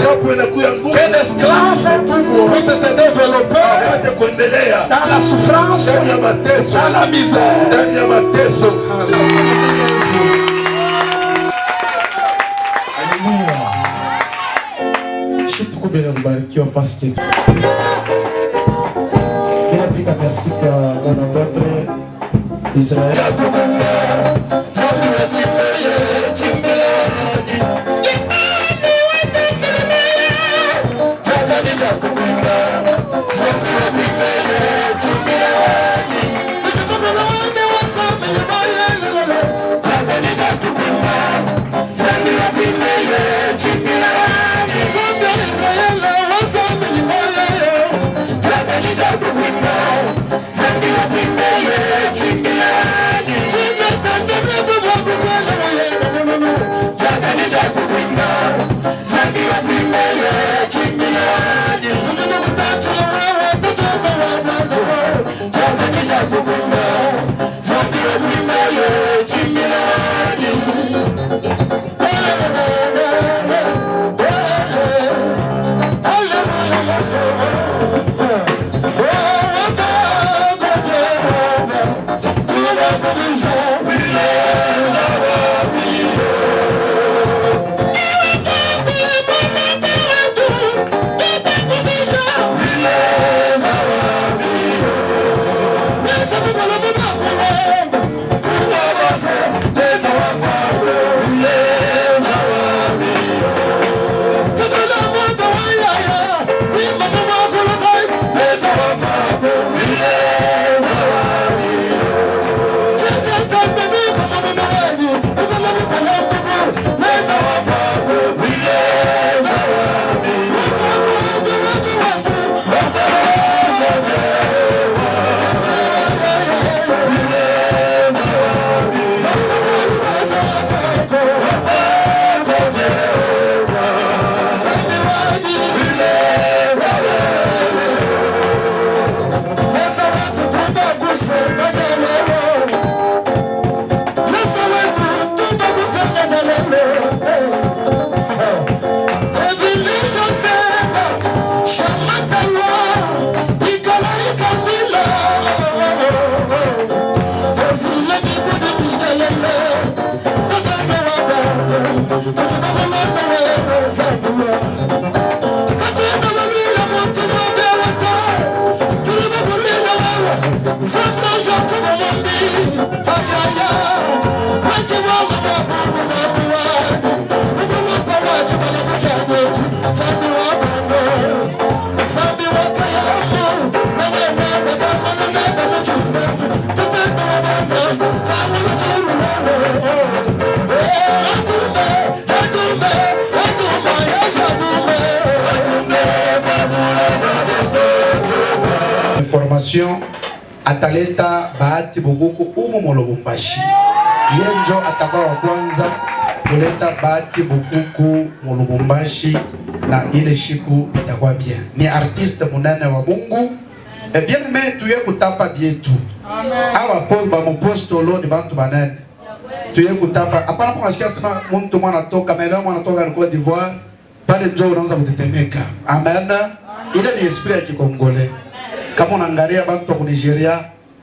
Que l'esclave puisse se développer dans la souffrance, dans la misère. Parce que merci pour notre Israël. Ataleta bahati bubuku umo Lubumbashi. Yenjo atakuwa wa kwanza kuleta bahati bukuku Lubumbashi na ile shiku itakuwa bien. Ni artiste munene wa Mungu. Bien mais tuye kutapa bietu. Awa po ba mopostolo ni bantu banene. Tuye kutapa. Hapana kwa nasikia sema mtu mwana toka maeneo mwana toka ni Côte d'Ivoire. Pale njoo unaanza kutetemeka. Amen. Ile ni esprit ya Kikongole. Kama unaangalia bantu wa Nigeria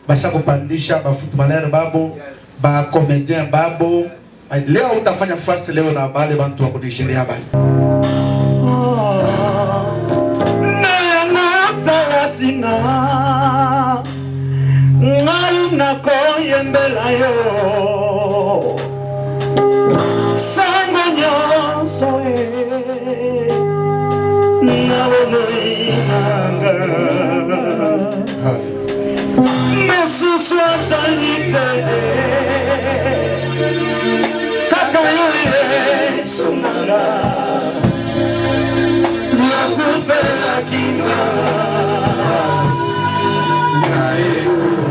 basha kupandisha ba footballer babo, ba comedian babo. Leo utafanya fast leo na bale bantu wa Nigeria bale. Na natsalatina ngai nakoyembela yo sango nyonso nawonoinanga mesusu asalite kakayoye sumanga nakufela kinga nae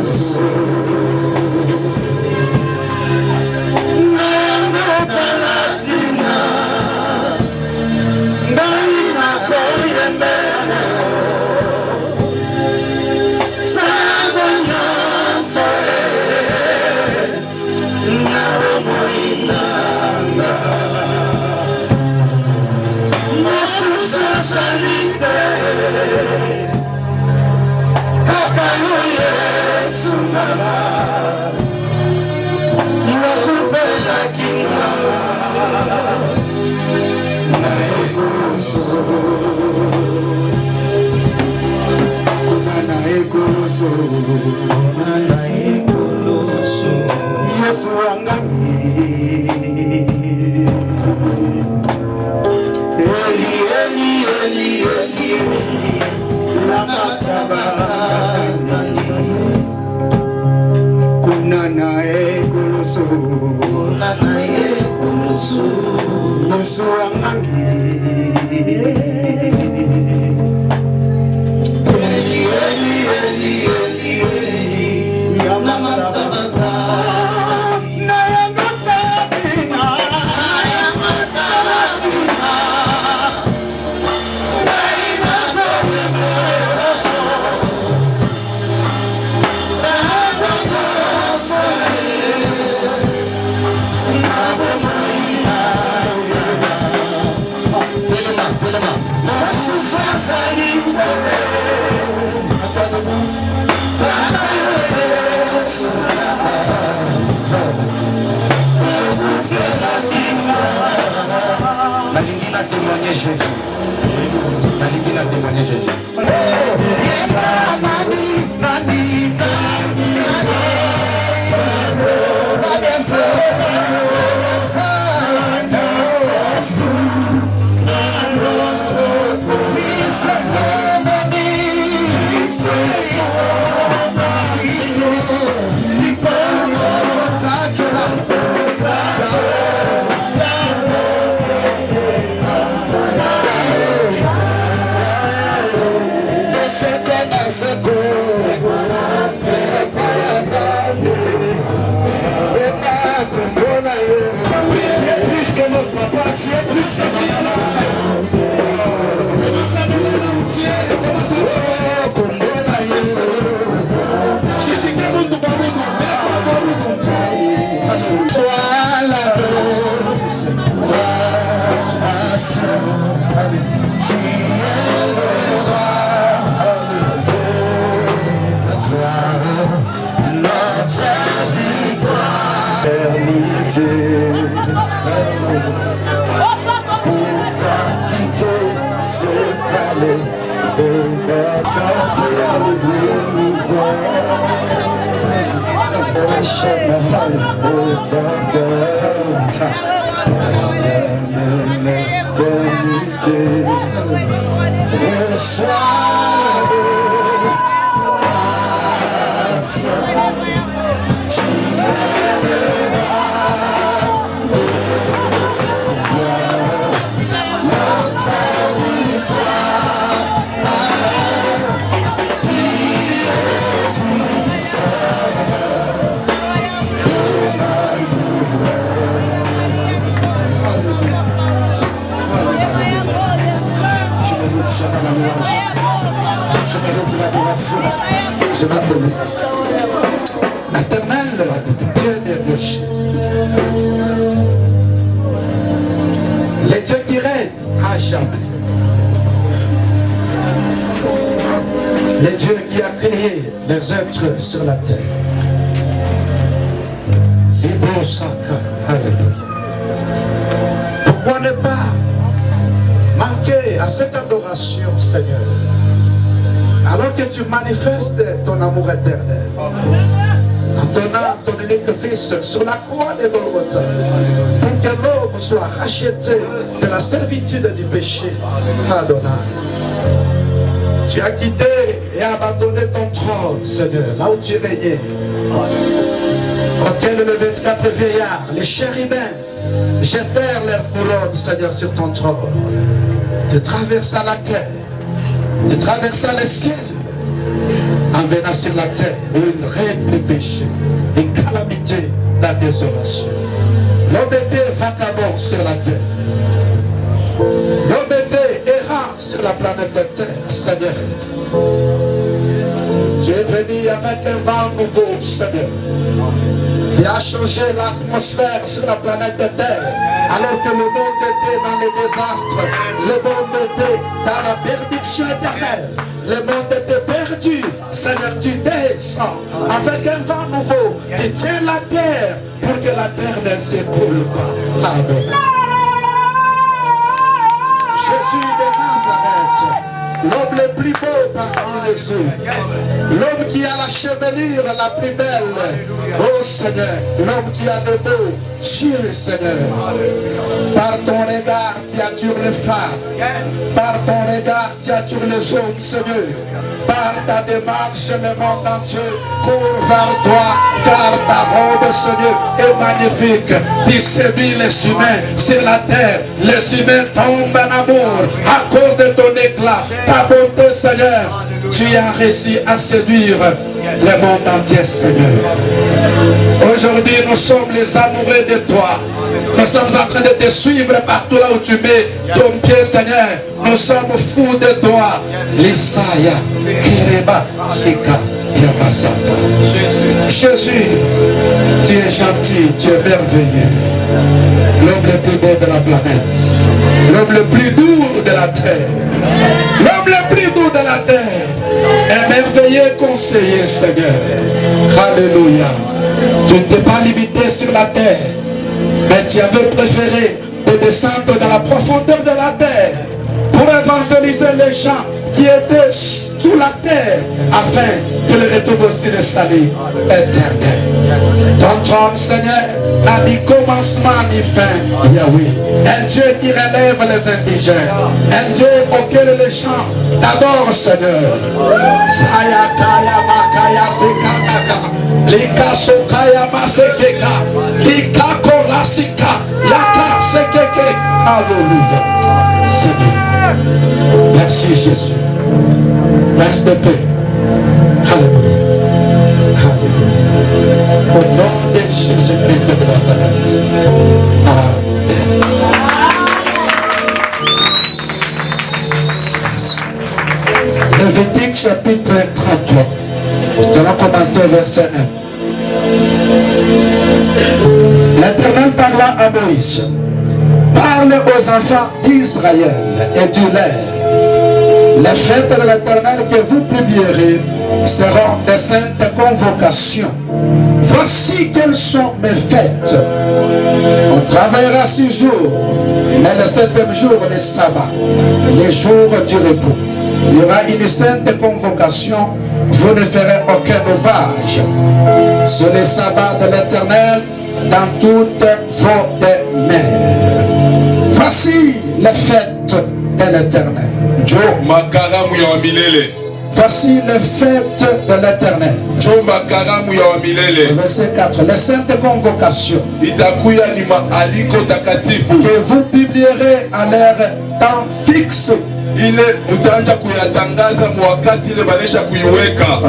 uso namatalatina ndai nakoyembela Yesu angami Eli Eli Eli Eli Lama sabatani Kunana ekulusu Yesu angami Eli Eli Eli Eli Lama sabatani Jésus. Allez-y, la témoigner Jésus. Je m'appelle Éternel, Dieu des roches. Le Dieu qui règne à jamais. Le Dieu qui a créé les êtres sur la terre. C'est beau ça, alléluia. Pourquoi ne pas manquer à cette adoration, Seigneur? Alors que tu manifestes ton amour éternel en donnant ton unique fils sur la croix de Golgotha pour que l'homme soit racheté de la servitude du péché. Adonai, tu as quitté et abandonné ton trône, Seigneur, là où tu régnais, auquel le 24 vieillards, les chérubins, jetèrent leur couronne, Seigneur, sur ton trône. Tu traversas la terre, tu traversas le ciel en venant sur la terre où il règne le péché, une calamité, la désolation. L'homme était vagabond sur la terre. L'homme était errant sur la planète de terre, Seigneur. Tu es venu avec un vent nouveau, Seigneur. Tu as changé l'atmosphère sur la planète de terre. Alors que le monde était dans les désastres, le monde était dans la perdition éternelle, le monde était perdu. Seigneur, tu descends avec un vent nouveau, tu tiens la terre pour que la terre ne s'écoule pas. Amen. Jésus de Nazareth, l'homme le plus beau parmi les autres, l'homme qui a la chevelure la plus belle, oh Seigneur, l'homme qui a de beaux yeux, Seigneur. Par ton regard, tu attires les femmes, par ton regard, tu attires les hommes, Seigneur. Par ta démarche, le monde entier court vers toi, car ta robe, Seigneur, est magnifique. Tu séduis les humains sur la terre. Les humains tombent en amour à cause de ton éclat. Ta bonté, Seigneur, tu as réussi à séduire le monde entier, Seigneur. Aujourd'hui, nous sommes les amoureux de toi. Nous sommes en train de te suivre partout là où tu mets ton pied, Seigneur. Nous sommes fous de toi. L'Isaya, Kireba, Sika, Yabasata. Jésus, tu es gentil, tu es merveilleux. L'homme le plus beau de la planète. L'homme le plus doux de la terre. L'homme le plus doux de la terre. Un merveilleux conseiller, Seigneur. Alléluia. Tu ne t'es pas limité sur la terre, mais tu avais préféré de descendre dans la profondeur de la terre pour évangéliser les gens qui étaient sous la terre afin que le retour aussi le salut éternel. Ton trône, Seigneur, n'a ni commencement ni fin, Yahweh. Un Dieu qui relève les indigènes, un Dieu auquel les gens t'adorent, Seigneur. Sayakaya Makaya Sekataka, Lika Sokaya Masekeka, Lika Korasika, Yaka Sekeke. Alléluia. Seigneur, merci Jésus. Reste de paix. Alléluia. Alléluia. Au nom de Jésus-Christ de Nazareth. Amen. Lévitique chapitre 33. Nous allons commencer au verset 1. L'Éternel parla à Moïse. Parle aux enfants d'Israël et dis-leur: les fêtes de l'Éternel que vous publierez seront des saintes convocations. Voici quelles sont mes fêtes. On travaillera 6 jours, mais le 7e jour, le sabbat, les jours du repos. Il y aura une sainte convocation. Vous ne ferez aucun ouvrage sur les sabbats de l'Éternel dans toutes vos demeures. Voici les fêtes de l'Éternel. Voici les fêtes de l'Éternel. Verset 4. Les saintes convocations que vous publierez à leur temps fixe.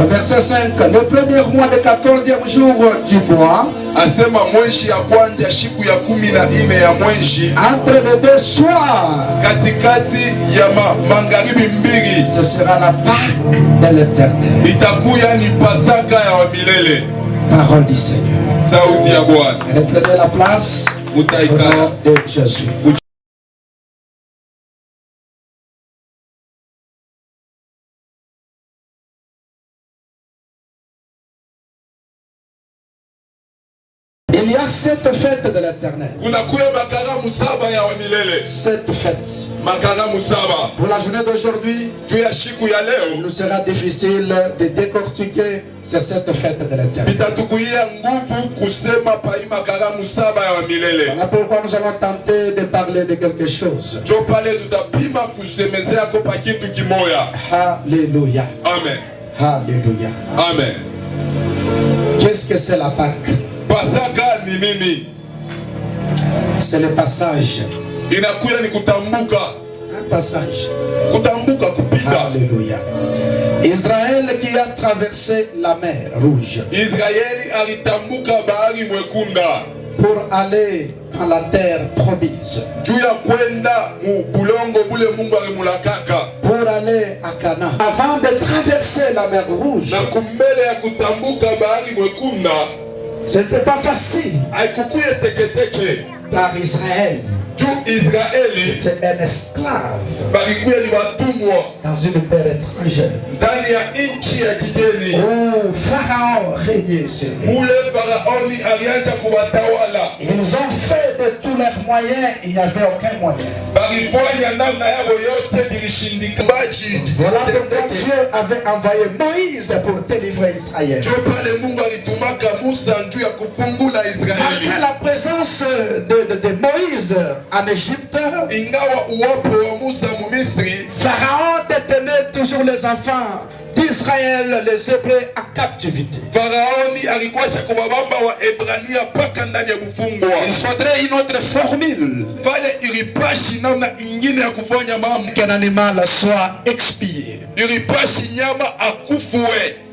Verset 5. Le premier mois, le 14e jour du mois, entre les 2 soirs, ce sera la Pâque de l'Éternel. Parole du Seigneur. Reprenez la place au nom de Jésus. Il y a 7 fêtes de l'Éternel. 7 fêtes. Pour la journée d'aujourd'hui, il nous sera difficile de décortiquer ces 7 fêtes de l'Éternel. Voilà pourquoi nous allons tenter de parler de quelque chose. Alléluia. Amen. Alléluia. Amen. Qu'est-ce que c'est la Pâque? C'est le passage. Un passage. Alléluia. Israël qui a traversé la mer Rouge pour aller à la terre promise, pour aller à Canaan. Avant de traverser la mer Rouge, ce n'était pas facile Car Israël, c'est un esclave dans une terre étrangère. Oh, Pharaon régnait sur eux. Ils ont fait de tous leurs moyens, il n'y avait aucun moyen. Voilà pourquoi Dieu avait envoyé Moïse pour délivrer Israël. Malgré la présence de Moïse en Égypte, Pharaon détenait toujours les enfants d'Israël, les Hébreux en captivité. Il faudrait une autre formule. Qu'un animal soit expié.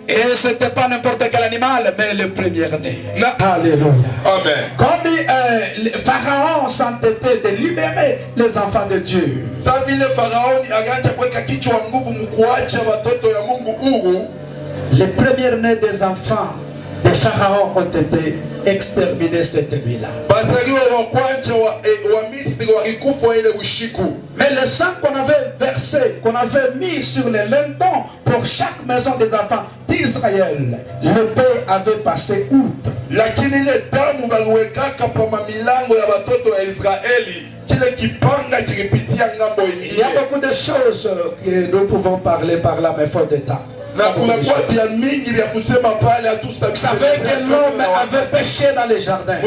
Et ce n'était pas n'importe quel animal, mais le premier-né. Alléluia. Amen. Comme Pharaon s'entêtait de libérer les enfants de Dieu. Les premiers-nés des enfants de Pharaon ont été exterminés cette nuit-là. Mais le sang qu'on avait versé, qu'on avait mis sur les lintons pour chaque maison des enfants d'Israël, le père avait passé outre. Il y a beaucoup de choses que nous pouvons parler par là, mais faute de temps. Vous savez que l'homme avait péché dans les jardins.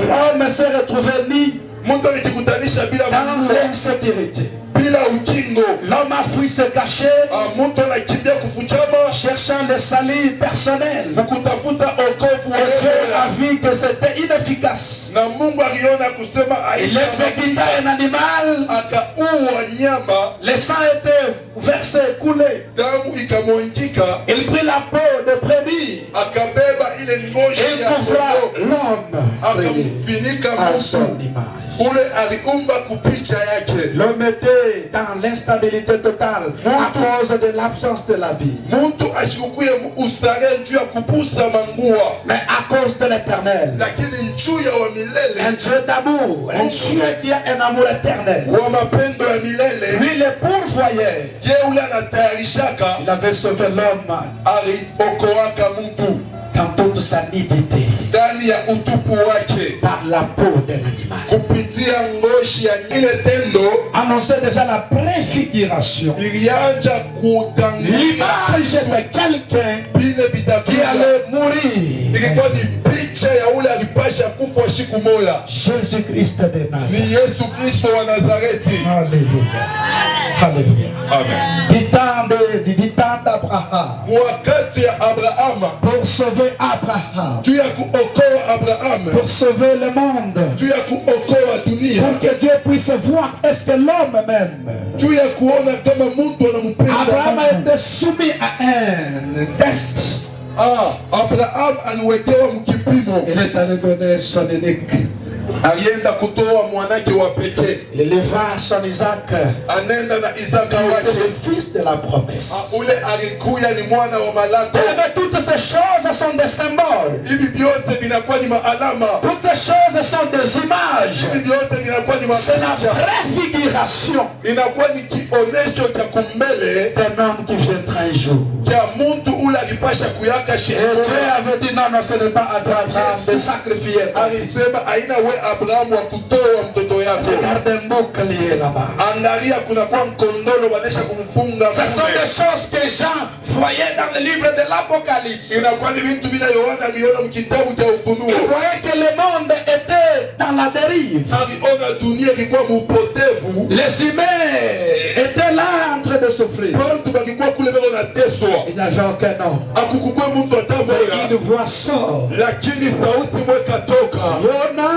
L'homme s'est retrouvé lié dans l'insécurité. L'homme a fui se cacher, cherchant le salut personnel. Et Dieu a vu que c'était inefficace. Il exécuta un animal. Le sang était versé, coulé. Il prit la peau de brebis. Il couvra l'homme à son image. L'homme était dans l'instabilité totale à cause de l'absence de la vie. Mais à cause de l'éternel, un Dieu d'amour, un Dieu qui a un amour éternel, lui le pourvoyait. Il avait sauvé l'homme dans toute sa nudité, par la peau d'un animal. Annonçait déjà la préfiguration, l'image de quelqu'un qui allait mourir. Jésus-Christ de Nazareth. Alléluia. Alléluia. Amen. Du temps d'Abraham, pour sauver Abraham, pour sauver le monde, pour que Dieu puisse voir est-ce que l'homme m'aime. Abraham a été soumis à un test. Il est allé donner son unique. Il livra son Isaac, qui était le fils de la promesse. Mais toutes ces choses sont des symboles. Toutes ces choses sont des images. C'est la préfiguration d'un homme qui viendra un jour. Et Dieu avait dit non, ce n'est pas à toi de sacrifier. Regarde un bouclier là-bas. Ce sont des choses que Jean voyait dans le livre de l'Apocalypse. Il voyait que le monde était dans la dérive. Les humains étaient là en train de souffrir. Il n'y avait aucun homme. Mais une voix sort. Yona,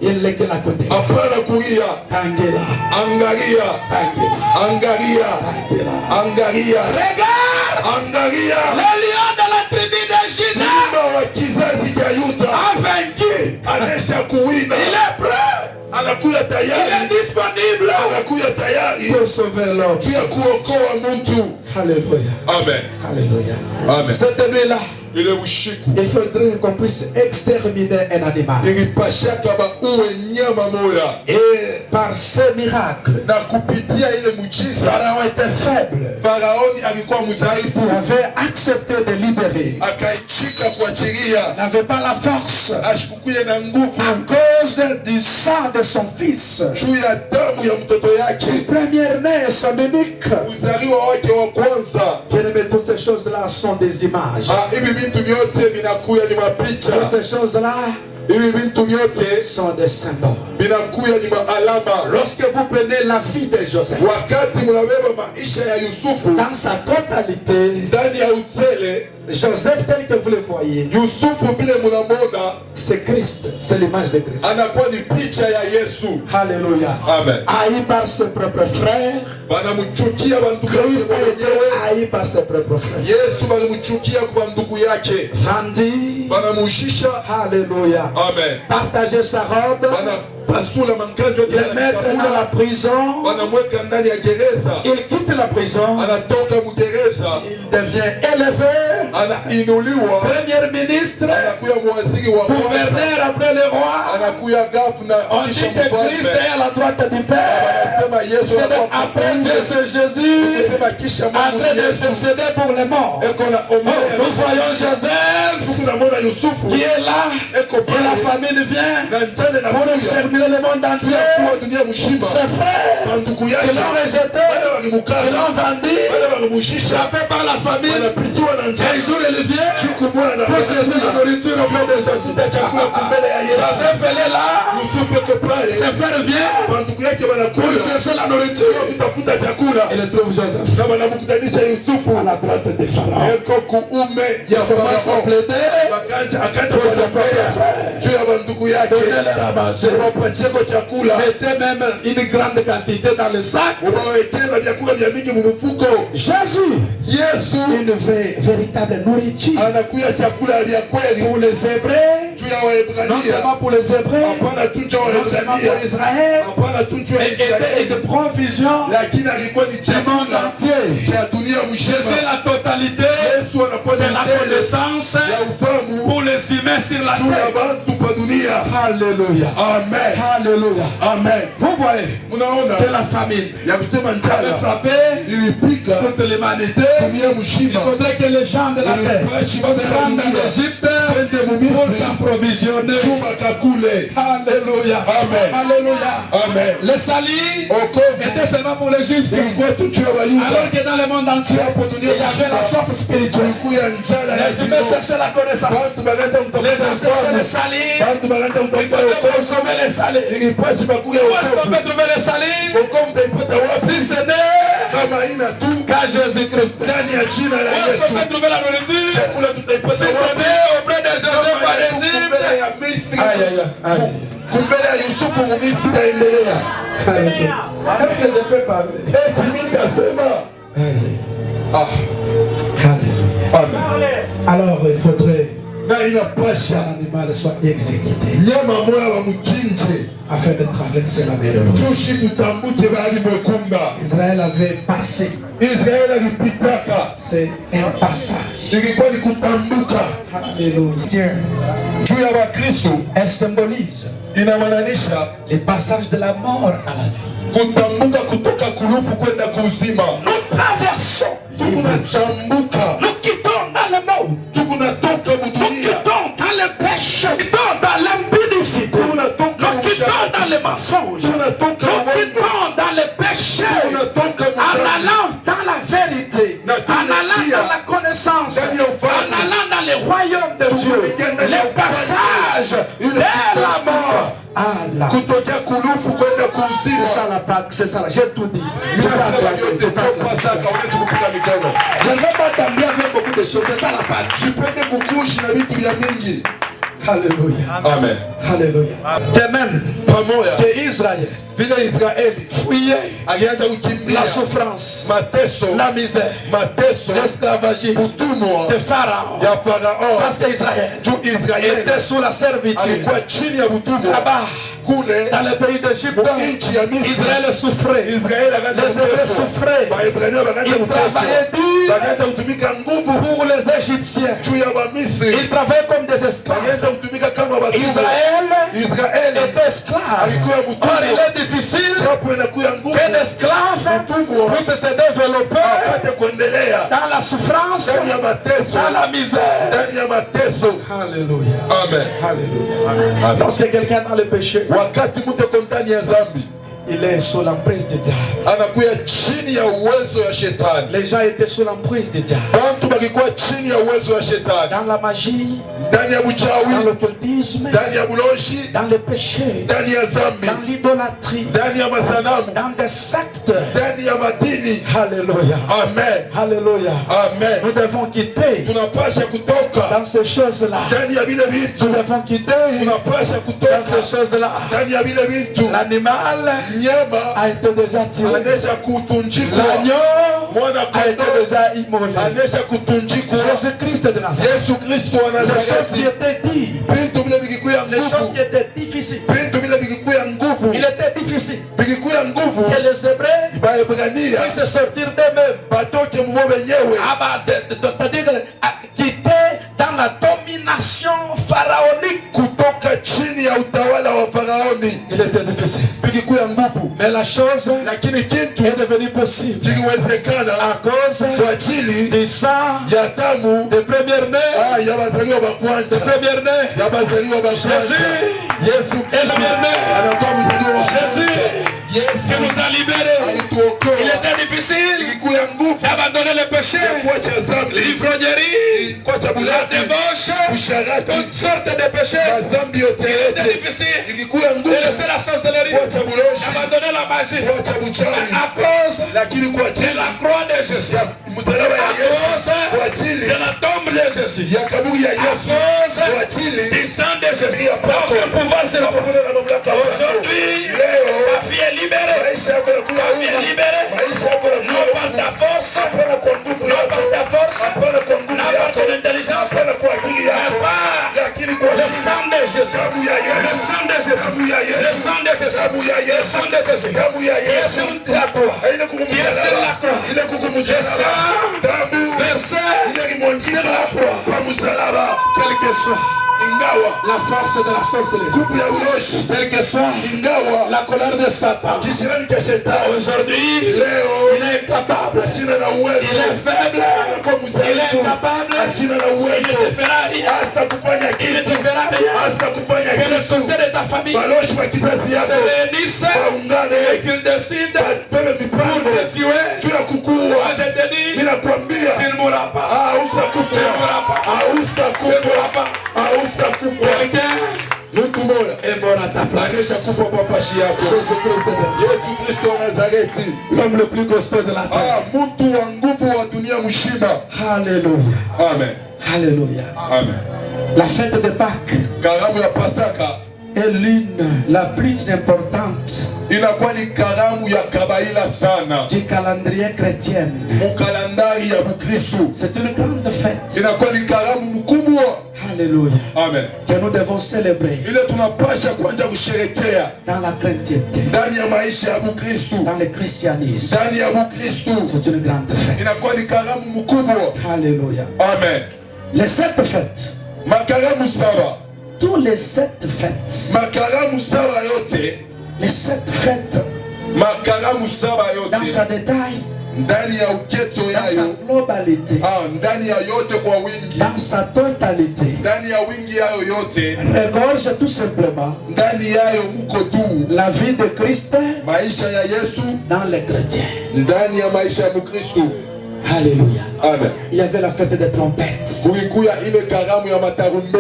il est à côté. Angela. Regarde. Le lion de la tribu de Juda a vaincu. Il est prêt. Il est disponible pour sauver l'homme. Alléluia. Amen. Alléluia. Amen. Cette nuit-là, il faudrait qu'on puisse exterminer un animal. Et par ce miracle, Pharaon était faible. Il avait accepté de libérer. Il n'avait pas la force à cause du sang de son fils. Première-né, son unique. Bien-aimé, toutes ces choses-là sont des images. Toutes ces choses-là sont des symboles. Lorsque vous prenez la vie de Joseph, dans sa totalité, Joseph tel que vous le voyez, c'est Christ, c'est l'image de Christ. Alléluia. Haï par ses propres frères, Christ a été haï par ses propres frères. Vendu, alléluia. Partager sa robe, le mettre dans la prison, il quitte la prison, il devient élevé, premier ministre, gouverneur après le roi. On dit que Christ est à la droite du Père. C'est après ce Jésus en train de intercéder pour les morts. Nous voyons Joseph qui est là et la famille vient pour exterminer le monde entier. Ses frères qui l'ont rejeté, qui l'ont vendu, frappé par la famille. Un jour il vient pour chercher la nourriture auprès de Joseph. Joseph est là, ses frères viennent pour chercher la nourriture. Il trouve Joseph à la droite des pharaons. Il commence à plaider pour ses propres frères. Donnez leur à manger. Mettez même une grande quantité dans le sac. Jésus, une véritable nourriture pour les Hébreux, non seulement pour les Hébreux, non seulement pour Israël, et de provision du monde entier. Jésus la totalité de la connaissance pour les humains sur la terre. Alléluia. Amen. Alléluia. Amen. Vous voyez que la famine avait frappé toute l'humanité. Il faudrait que les gens de la terre se rendent en Égypte pour s'approvisionner. Alléluia. Amen. Alléluia. Amen. Les salis étaient seulement pour les Juifs. Alors que dans le monde entier, il y avait la sorte spirituelle. Les humains cherchaient la connaissance. Les gens cherchaient les salis. Il fallait consommer les salis. Où est-ce qu'on peut trouver les salis? Si ce n'est qu'à Jésus-Christ. Où est-ce qu'on peut trouver la nourriture? Si ce n'est auprès de Joseph par Égypte. Aïe, aïe, aïe. Est-ce que je peux parler? Alléluia. Alors il faudrait qu'un animal soit exécuté afin de traverser la mer. Israël avait passé. C'est un passage. Alléluia. Tiens, elle symbolise le passage de la mort à la vie. Nous traversons. Nous quittons dans le monde. Nous quittons dans le péché. Nous quittons dans l'impudicité. Nous quittons dans les mensonges. Nous quittons dans le péché. En allant dans la vérité. En allant dans la connaissance. En allant dans le royaume de Dieu. Le passage de la mort. C'est ça la Pâque, c'est ça, j'ai tout dit. Je ne vais pas t'embêter avec beaucoup de choses, c'est ça la Pâque. Alléluia. Amen. Alléluia. De même que Israël fuyait la souffrance, la misère, l'esclavagisme de Pharaon. Parce qu'Israël était sous la servitude. Là-bas, dans le pays d'Égypte, Israël souffrait. Les Hébreux souffraient. Ils travaillaient dur pour les Égyptiens. Ils travaillaient comme des esclaves. Israël était esclave. Or, il est difficile qu'un esclave puisse se développer dans la souffrance, dans la misère. Alléluia. Amen. Alléluia. Lorsque quelqu'un dans le péché, il est sous l'emprise de diable. Les gens étaient sous l'emprise de diable. Dans la magie, dans l'occultisme, dans le péché, dans l'idolâtrie, dans des sectes. Alléluia. Amen. Alléluia. Amen. Nous devons quitter dans ces choses-là. Nous devons quitter dans ces choses-là. L'animal a été déjà tué. L'agneau a été déjà immolé. Jésus-Christ de Nazareth. Les choses qui étaient dites, les choses qui étaient difficiles, il était difficile que les Hébreux puissent sortir d'eux-mêmes. C'est-à-dire quitter dans la domination pharaonique. Il était difficile. Mais la chose est devenue possible à cause du sang de premier-né. Jésus est le premier-né. Jésus qui nous a libérés. Il était difficile d'abandonner le péché, l'ivrognerie, la débauche, toutes sortes de péchés. Il était difficile de laisser la sorcellerie, d'abandonner la magie à cause de la croix de Jésus, à cause de la tombe de Jésus, à cause du sang de Jésus. Il n'y a aucun pouvoir sur le peuple. Aujourd'hui, ta fille est libérée. Ta fille est libérée. Non par ta force, non par ta force, non par ton intelligence, mais par le sang de Jésus. Le sang de Jésus. Le sang de Jésus. Le sang de Jésus. Qui est sur la croix. Qui est sur la croix. Le sang versé sur la croix. Quel que soit la force de la sorcellerie, quelle que soit la colère de Satan, aujourd'hui il est incapable, il est faible, il est incapable, il ne te fera rien, il ne te fera rien. Que les sorciers de ta famille se réunissent et qu'ils décident pour te tuer. Moi je te dis, tu ne mourras pas, tu ne mourras pas, tu ne mourras pas. Quelqu'un est mort à ta place. Jésus-Christ de Nazareth, l'homme le plus costaud de la terre. Alléluia. Amen. Alléluia. Amen. La fête de Pâques est l'une la plus importante du calendrier chrétien. C'est une grande fête. Alléluia. Amen. Que nous devons célébrer dans la chrétienté, dans le christianisme. C'est une grande fête. Alléluia. Amen. Les 7 fêtes, tous les 7 fêtes, les 7 fêtes dans sa détail, dans sa globalité, dans sa totalité, regorge tout simplement la vie de Christ dans les chrétiens. Alléluia. Amen. Il y avait la fête des trompettes,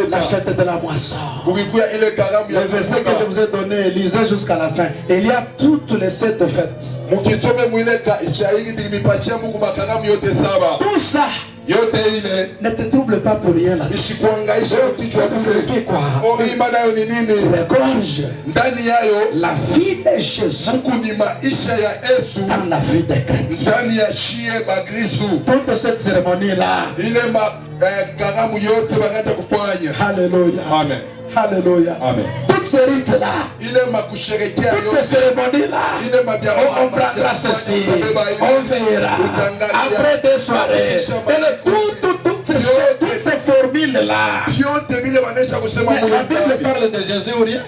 la fête de la moisson. Le verset que je vous ai donné, lisez jusqu'à la fin. Il y a toutes les 7 fêtes. Tout ça ne te trouble pas pour rien là. Ça signifie quoi? Regorge la vie de Jésus dans la vie des chrétiens. Toute cette cérémonie là. Alléluia. Amen. Alléluia. Amen. Toutes ces rites là, toutes ces cérémonies là, on prendra ceci, on verra après des soirées. Et toutes ces choses de l'art. La Bible parle de Jésus ou rien?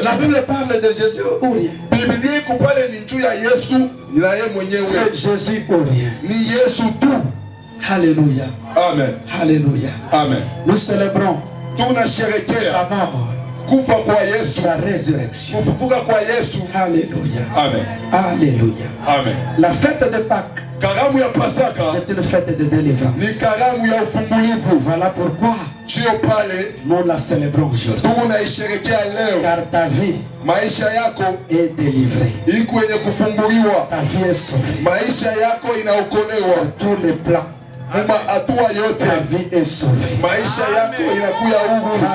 La Bible parle de Jésus ou rien? C'est Jésus ou rien? Alléluia. Amen. Alléluia. Amen. Nous célébrons sa mort, sa résurrection. Alléluia. Amen. Alléluia. Amen. La fête de Pâques, c'est une fête de délivrance. Voilà pourquoi nous la célébrons aujourd'hui. Car ta vie est délivrée. Ta vie est sauvée. Sur tous les plans. Ta vie est sauvée.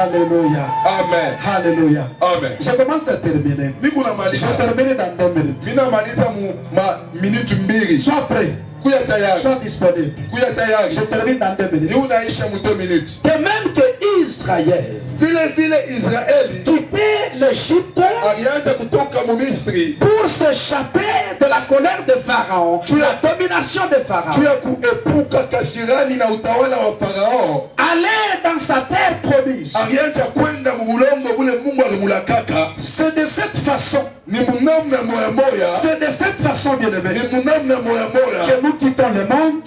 Alléluia. Amen. Alléluia. Amen. Je commence à terminer. Je termine dans 2 minutes. Sois prêt. Sois disponible. Je termine dans 2 minutes. De même que Israël quittait l'Égypte pour s'échapper de la colère de Pharaon, la domination de Pharaon, aller dans sa terre promise. C'est de cette façon. C'est de cette façon, bien-aimé, que nous quittons le monde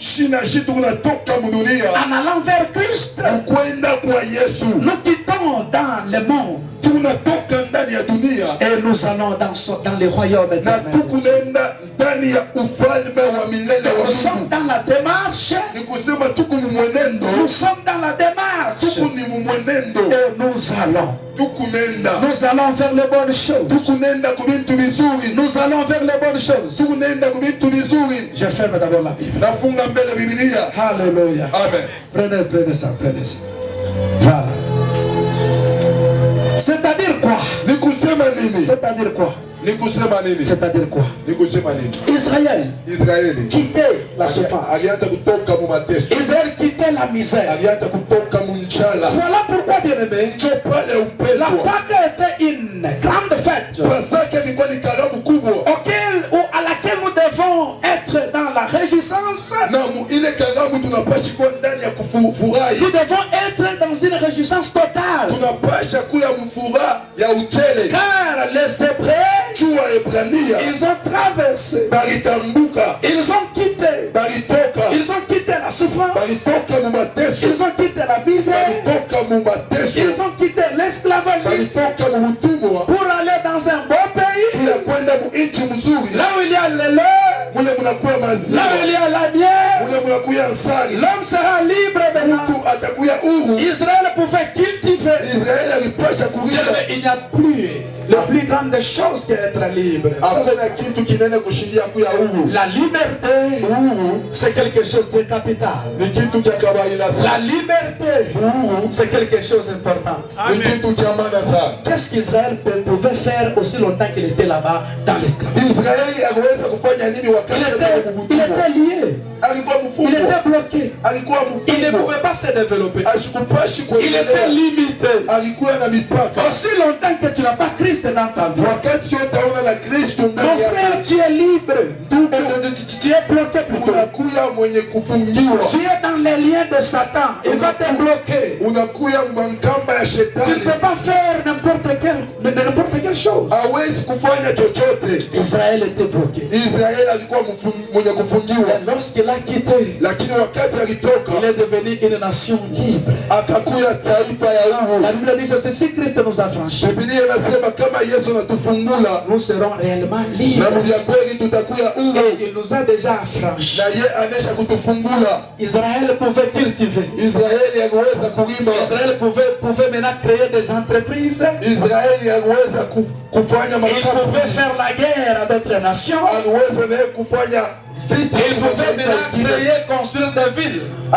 en allant vers Christ. Nous quittons dans le monde et nous allons dans les royaumes éternels. Nous sommes dans la démarche. Nous sommes dans la démarche. Et nous allons faire les bonnes choses. Nous allons faire les bonnes choses. Je ferme d'abord la Bible. Alléluia. Amen. Prenez ça. Voilà. C'est-à-dire quoi? C'est-à-dire quoi? C'est-à-dire quoi? Israël quittait la souffrance. Israël quittait la misère. Voilà pourquoi, bien-aimé, la Pâque était une grande fête à laquelle nous devons être dans la réjouissance. Nous devons être dans une réjouissance totale. Car les Hébreux, ils ont traversé, ils ont quitté la souffrance, ils ont quitté la misère, ils ont quitté l'esclavagisme pour aller dans un beau pays, là où il y a le lait, là où il y a la bière. L'homme sera libre maintenant. Israël pouvait cultiver. Il n'y a plus la plus grande chose qu'être libre. La liberté, c'est quelque chose de capital. La liberté, c'est quelque chose d'important. Qu'est-ce qu'Israël pouvait faire aussi longtemps qu'il était là-bas dans l'esclavage? Il était lié. Il était bloqué. Il ne pouvait pas se développer. Il était limité. Aussi longtemps que tu n'as pas Christ dans ta vie, mon frère, tu es libre. Tu es bloqué plutôt. Tu es dans les liens de Satan. Il va te bloquer. Tu ne peux pas faire n'importe quelle chose. Israël était bloqué. Et lorsqu'il a quitté, il est devenu une nation libre. La Bible dit que si Christ nous a franchis, nous serons réellement libres. Et il nous a déjà franchis. Israël pouvait cultiver. Israël pouvait maintenant créer des entreprises. Il pouvait faire la guerre à d'autres nations. Il pouvait maintenant créer, construire des villes. Et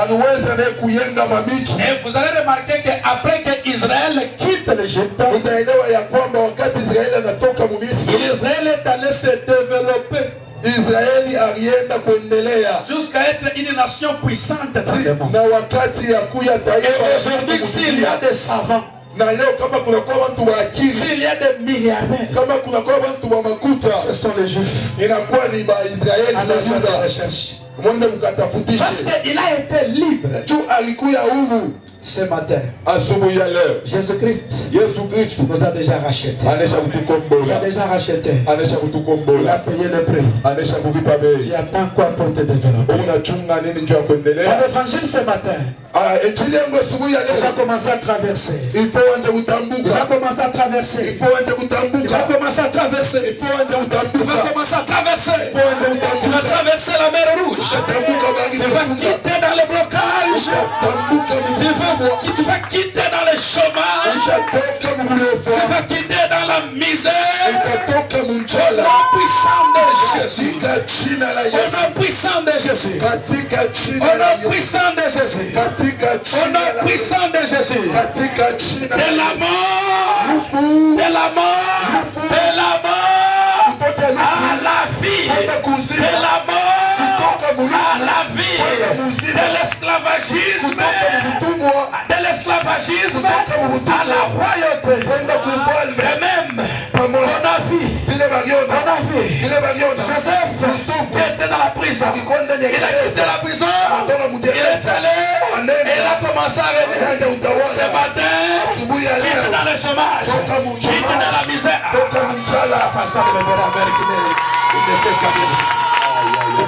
vous allez remarquer qu'après qu'Israël quitte l'Égypte, Israël est allé se développer jusqu'à être une nation puissante. Et aujourd'hui, s'il y a des savants, s'il y a des milliardaires, ce sont les Juifs. Alors, Parce qu'il a été libre. Ce matin, Jésus-Christ nous a déjà racheté. Il a déjà racheté. Il a payé le prix. Tu attends quoi pour te développer? L'évangile ce matin, tu vas commencer à traverser. Tu vas commencer à traverser. Tu vas commencer à traverser. Tu vas commencer à traverser. Tu vas traverser la mer Rouge. Tu vas quitter dans le blocage. Tu vas quitter dans le chômage. Tu vas quitter dans la misère. Au nom puissant de Jésus. Au nom puissant de Jésus. Au nom puissant de Jésus. Au nom puissant de Jésus. De la mort. De la mort. De la mort. À la vie. De la mort. À la vie. De l'esclavagisme. De l'esclavagisme à la royauté. Et même, on a vu Joseph qui était dans la prison. Il a quitté la prison. Il est allé et il a commencé à venir. Ce matin, il est dans le chômage. Il est dans la misère. La façon de me dire à Amérique, il ne fait pas de... J'ai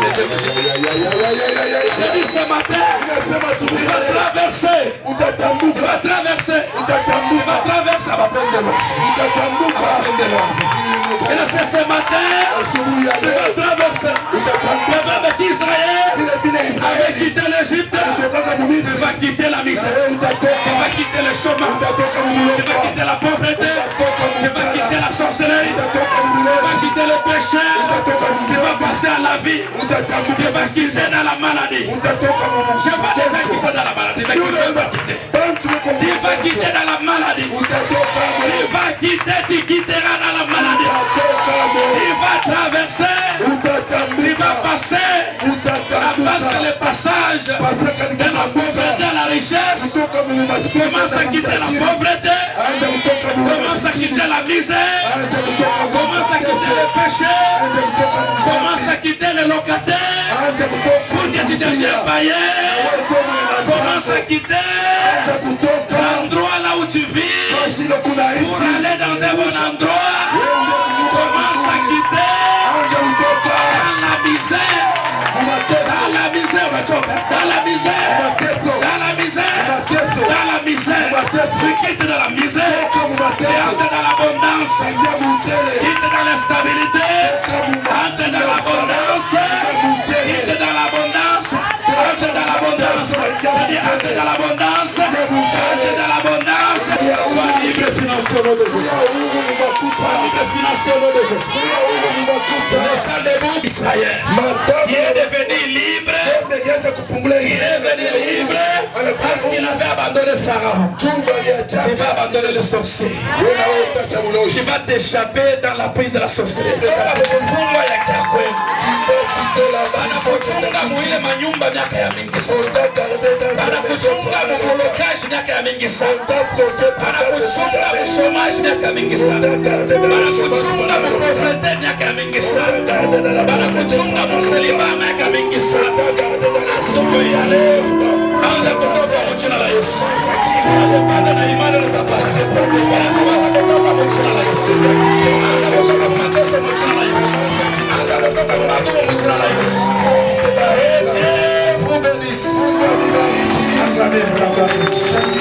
dit ce matin, tu vas traverser. Tu vas traverser. Tu vas traverser à ma peine de loi. Et là, c'est ce matin, tu vas traverser. Le peuple d'Israël avait quitté l'Égypte. Tu vas quitter la misère. Tu vas quitter le chômage. Tu vas quitter la pauvreté. Tu vas quitter la sorcellerie. Tu vas quitter le péché. Tu vas passer à la vie. Tu vas quitter dans la maladie. Je vois des gens qui sont dans la maladie, mais qui ne veulent pas quitter. Tu vas quitter dans la maladie. Tu vas quitter, tu quitteras dans la maladie. Tu vas traverser. Tu vas passer. La base, c'est le passage de la pauvreté à la richesse. Commence à quitter la pauvreté. Commence à quitter la misère. Commence à quitter le péché. Commence à quitter les locataires. Pour que tu deviennes païen. Commence à quitter l'endroit là où tu vis. Pour aller dans un bon endroit. Commence à quitter dans la misère. Dans la misère, dans la misère, dans la misère, dans la misère. Tu quittes dans la misère. Tu entres dans l'abondance. Quitte dans la stabilité. Entre dans l'abondance. Quitte dans l'abondance. Entre dans l'abondance. Je dis entre dans l'abondance. Entre dans l'abondance. Sois libre financier au nom de Jésus. Sois libre financier au nom de Jésus. Le sang debout Israël qui est devenu libre. Il est devenu libre parce qu'il avait abandonné Pharaon. Tu vas abandonner le sorcier. Tu vas t'échapper dans la prise de la sorcellerie. Banakuchunga muile manyumba miaka ya mingi sana. Banakuchunga mublokaji miaka ya mingi sana. Banakuchunga mushomage miaka ya mingi sana. Banakuchunga muprofete miaka ya mingi sana. Banakuchunga museliba miaka ya mingi sana. Asubuhi ya leo anza kutoka mchina la Yesu. Unapanda na imani na papa. Anza kutoka mchina la Yesu. Anza kutoka fadesa mchina la Yesu. Anza kutoka mafumo mchina la Yesu. Et Dieu vous bénisse. Acclamez pour la gloire de Dieu.